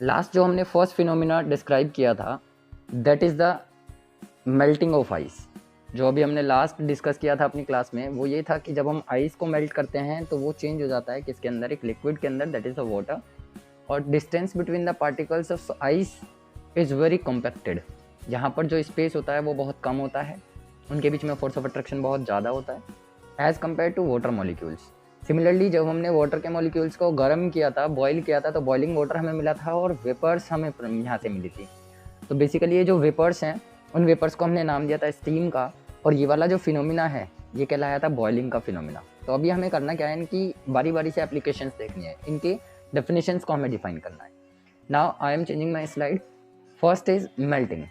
Last जो हमने first phenomena describe किया था that is the melting of ice. जो अभी हमने लास्ट डिस्कस किया था अपनी क्लास में वो ये था कि जब हम आइस को मेल्ट करते हैं तो वो चेंज हो जाता है किसके अंदर, एक लिक्विड के अंदर, दैट इज़ द वाटर, और distance between the particles of ice is very compacted. यहाँ पर जो स्पेस होता है वो बहुत कम होता है, उनके बीच में फोर्स ऑफ अट्रैक्शन बहुत ज़्यादा होता है as compare to water molecules. Similarly जब हमने वाटर के मॉलिक्यूल्स को गर्म किया था, बॉईल किया था, तो बॉइलिंग वाटर हमें मिला था और वेपर्स हमें यहाँ से मिली थी। तो बेसिकली ये जो वेपर्स हैं उन वेपर्स को हमने नाम दिया था स्टीम का, और ये वाला जो फिनोमिना है ये कहलाया था बॉइलिंग का फिनोमिना। तो अभी हमें करना क्या है, इनकी बारी बारी से एप्लीकेशंस देखनी है, इनके डेफिनेशंस को हमें डिफाइन करना है। Now I am changing my slide. First is melting.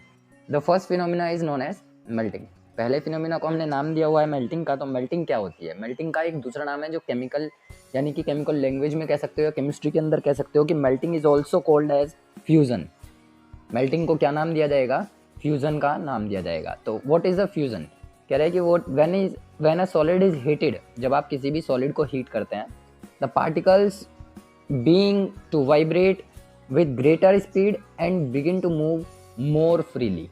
The first phenomena is known as melting. पहले फिनोमिना को हमने नाम दिया हुआ है मेल्टिंग का। तो मेल्टिंग क्या होती है? मेल्टिंग का एक दूसरा नाम है जो केमिकल, यानी कि केमिकल लैंग्वेज में कह सकते हो, केमिस्ट्री के अंदर कह सकते हो कि melting is also called as fusion. Melting को क्या नाम दिया जाएगा? फ्यूजन का नाम दिया जाएगा। तो व्हाट इज द फ्यूजन? कह रहे हैं कि when a solid is heated, जब आप किसी भी सॉलिड को हीट करते हैं, the particles being to vibrate with greater speed and begin to move more freely.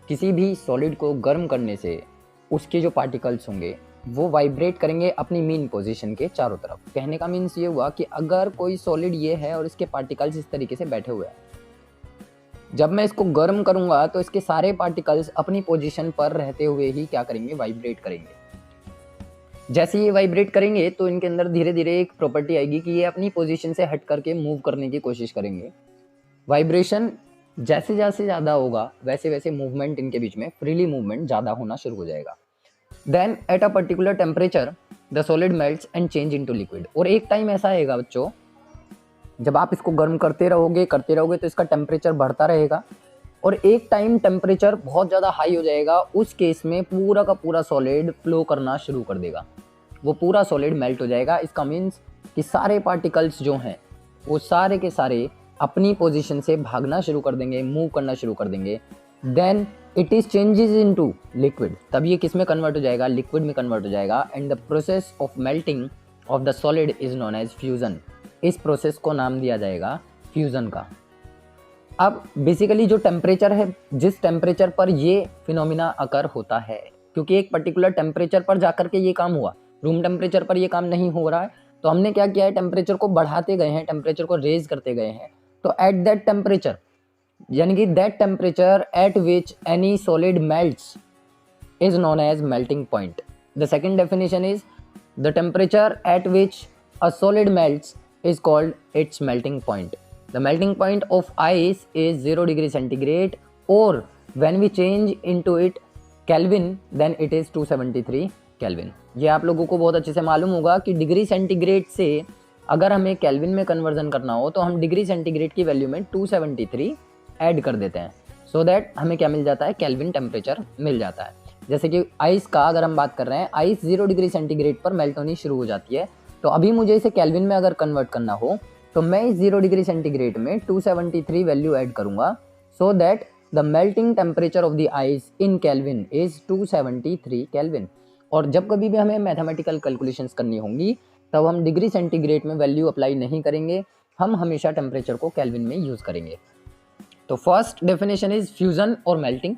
किसी भी सॉलिड को गर्म करने से उसके जो पार्टिकल्स होंगे वो वाइब्रेट करेंगे अपनी मीन पोजीशन के चारों तरफ। कहने का मीन्स ये हुआ कि अगर कोई सॉलिड ये है और इसके पार्टिकल्स इस तरीके से बैठे हुए हैं, जब मैं इसको गर्म करूंगा तो इसके सारे पार्टिकल्स अपनी पोजीशन पर रहते हुए ही क्या करेंगे? वाइब्रेट करेंगे। जैसे ये वाइब्रेट करेंगे तो इनके अंदर धीरे धीरे एक प्रॉपर्टी आएगी कि ये अपनी पोजीशन से हट करके मूव करने की कोशिश करेंगे। वाइब्रेशन जैसे जैसे ज़्यादा होगा वैसे वैसे मूवमेंट इनके बीच में, फ्रीली मूवमेंट ज़्यादा होना शुरू हो जाएगा। Then at a particular temperature the solid melts and change into liquid. और एक टाइम ऐसा आएगा बच्चों, जब आप इसको गर्म करते रहोगे तो इसका टेम्परेचर बढ़ता रहेगा, और एक टाइम टेम्परेचर बहुत ज़्यादा हाई हो जाएगा। उस केस में पूरा का पूरा सॉलिड फ्लो करना शुरू कर देगा, वो पूरा सॉलिड मेल्ट हो जाएगा। इसका मीन्स कि सारे पार्टिकल्स जो हैं वो सारे के सारे अपनी पोजीशन से भागना शुरू कर देंगे, मूव करना शुरू कर देंगे। Then it is changes into liquid. तब ये किस में कन्वर्ट हो जाएगा? लिक्विड में कन्वर्ट हो जाएगा। And the process of melting of the solid is known as fusion. इस प्रोसेस को नाम दिया जाएगा फ्यूजन का। अब बेसिकली जो टेम्परेचर है, जिस टेम्परेचर पर ये फिनोमिना अकर होता है, क्योंकि एक पर्टिकुलर टेम्परेचर पर जाकर के ये काम हुआ, रूम टेम्परेचर पर ये काम नहीं हो रहा है, तो हमने क्या किया है? टेम्परेचर को बढ़ाते गए हैं, टेम्परेचर को रेज करते गए हैं। तो एट दैट टेम्परेचर, यानी कि that temperature at which any solid melts is known as melting point. The second definition is the temperature at which a solid melts is called its melting point. The melting point of ice is 0 degree centigrade, or when we change into it Kelvin, then it is 273 Kelvin. ये आप लोगों को बहुत अच्छे से मालूम होगा कि डिग्री सेंटीग्रेड से अगर हमें केल्विन में कन्वर्जन करना हो तो हम डिग्री सेंटीग्रेड की वैल्यू में 273 ऐड कर देते हैं, सो दैट हमें क्या मिल जाता है? केल्विन टेम्परेचर मिल जाता है। जैसे कि आइस का अगर हम बात कर रहे हैं, आइस 0 डिग्री सेंटीग्रेड पर मेल्ट होनी शुरू हो जाती है, तो अभी मुझे इसे केल्विन में अगर कन्वर्ट करना हो तो मैं इस 0 डिग्री सेंटीग्रेड में 273 वैल्यू ऐड करूंगा, so that the melting temperature of the ice in kelvin is 273 kelvin. और जब कभी भी हमें मैथमेटिकल कैलकुलेशंस करनी होंगी तब हम डिग्री सेंटीग्रेड में वैल्यू अप्लाई नहीं करेंगे, हम हमेशा टेम्परेचर को केल्विन में यूज़ करेंगे। तो फर्स्ट डेफिनेशन इज फ्यूजन और melting,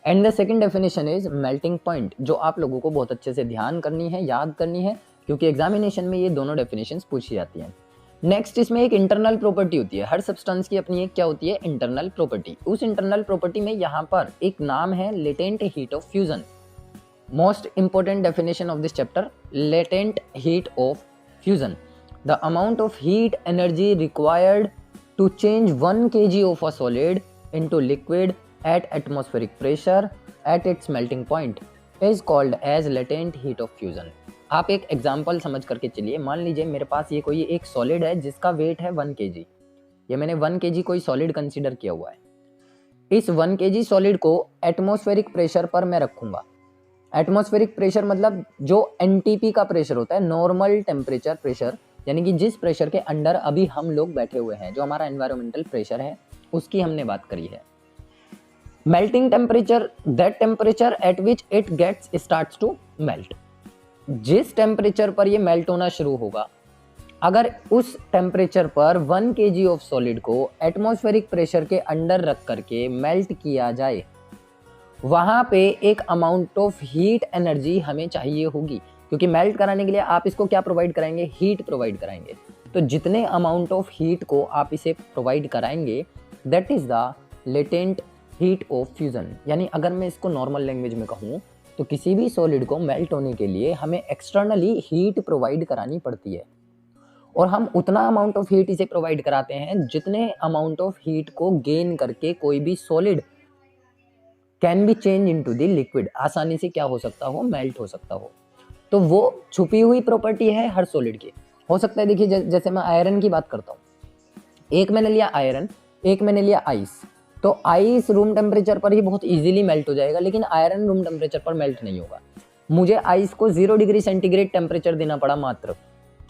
and the second definition is melting point, जो आप लोगों को बहुत अच्छे से ध्यान करनी है, याद करनी है, क्योंकि एग्जामिनेशन में ये दोनों डेफिनेशंस पूछी जाती हैं। नेक्स्ट इसमें एक इंटरनल प्रॉपर्टी होती है। हर सब्सटेंस की अपनी एक क्या होती है? Internal property. उस इंटरनल प्रॉपर्टी में यहाँ पर एक नाम है latent heat of fusion. Most important definition of this chapter, latent heat of fusion, the amount of heat energy required to change 1 kg of a solid into liquid at atmospheric pressure at its melting point is called as latent heat of fusion. आप एक example समझ करके चलिए। मान लीजिए मेरे पास ये कोई एक सॉलिड है जिसका वेट है 1 kg। ये मैंने 1 kg कोई सॉलिड कंसीडर किया हुआ है। इस 1 kg सॉलिड को एटमॉस्फेरिक प्रेशर पर मैं रखूंगा। एटमॉस्फेरिक प्रेशर मतलब जो एनटीपी का प्रेशर होता है, नॉर्मल टेम्परेचर प्रेशर, यानी कि जिस प्रेशर के अंडर अभी हम लोग बैठे हुए हैं, जो हमारा एनवायरमेंटल प्रेशर है, उसकी हमने बात करी है। Melting temperature, that temperature at which it gets starts to melt. जिस टेम्परेचर पर ये मेल्ट होना शुरू होगा अगर उस टेम्परेचर पर 1 kg ऑफ सॉलिड को एटमॉस्फेरिक प्रेशर के अंडर रख करके मेल्ट किया जाए, वहां पे एक अमाउंट ऑफ हीट एनर्जी हमें चाहिए होगी, क्योंकि मेल्ट कराने के लिए आप इसको क्या प्रोवाइड कराएंगे, हीट प्रोवाइड कराएंगे। तो जितने अमाउंट ऑफ हीट को आप इसे प्रोवाइड कराएंगे, that is the latent heat of fusion. यानी अगर मैं इसको नॉर्मल लैंग्वेज में कहूँ तो किसी भी सॉलिड को मेल्ट होने के लिए हमें एक्सटर्नली हीट प्रोवाइड करानी पड़ती है, और हम उतना अमाउंट ऑफ हीट इसे प्रोवाइड कराते हैं जितने अमाउंट ऑफ हीट को गेन करके कोई भी solid can be change into the liquid, आसानी से क्या हो सकता हो, मेल्ट हो सकता हो। तो वो छुपी हुई प्रॉपर्टी है हर सॉलिड की। हो सकता है, देखिए जैसे मैं आयरन की बात करता हूँ, एक मैंने लिया आयरन, एक मैंने लिया आइस। तो आइस रूम टेम्परेचर पर ही बहुत इजीली मेल्ट हो जाएगा, लेकिन आयरन रूम टेम्परेचर पर मेल्ट नहीं होगा। मुझे आइस को 0 डिग्री सेंटीग्रेड टेम्परेचर देना पड़ा, मात्र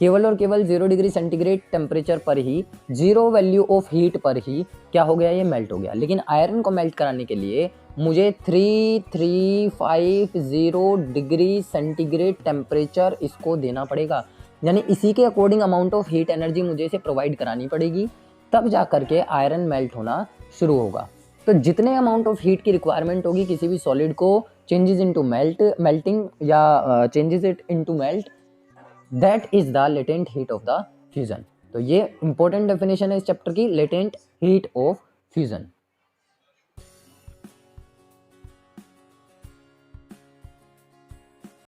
केवल और केवल 0 डिग्री सेंटीग्रेड टेम्परेचर पर ही, 0 वैल्यू ऑफ हीट पर ही क्या हो गया, ये मेल्ट हो गया। लेकिन आयरन को मेल्ट कराने के लिए मुझे 3350 डिग्री सेंटीग्रेड टेम्परेचर इसको देना पड़ेगा, यानी इसी के according amount of heat energy मुझे इसे प्रोवाइड करानी पड़ेगी, तब जा करके आयरन मेल्ट होना शुरू होगा। तो जितने अमाउंट ऑफ हीट की रिक्वायरमेंट होगी किसी भी सॉलिड को चेंजेस इनटू मेल्टिंग या changes it into melt, that is the latent heat of the fusion. तो ये इंपॉर्टेंट डेफिनेशन है इस चैप्टर की, लेटेंट हीट ऑफ फ्यूजन।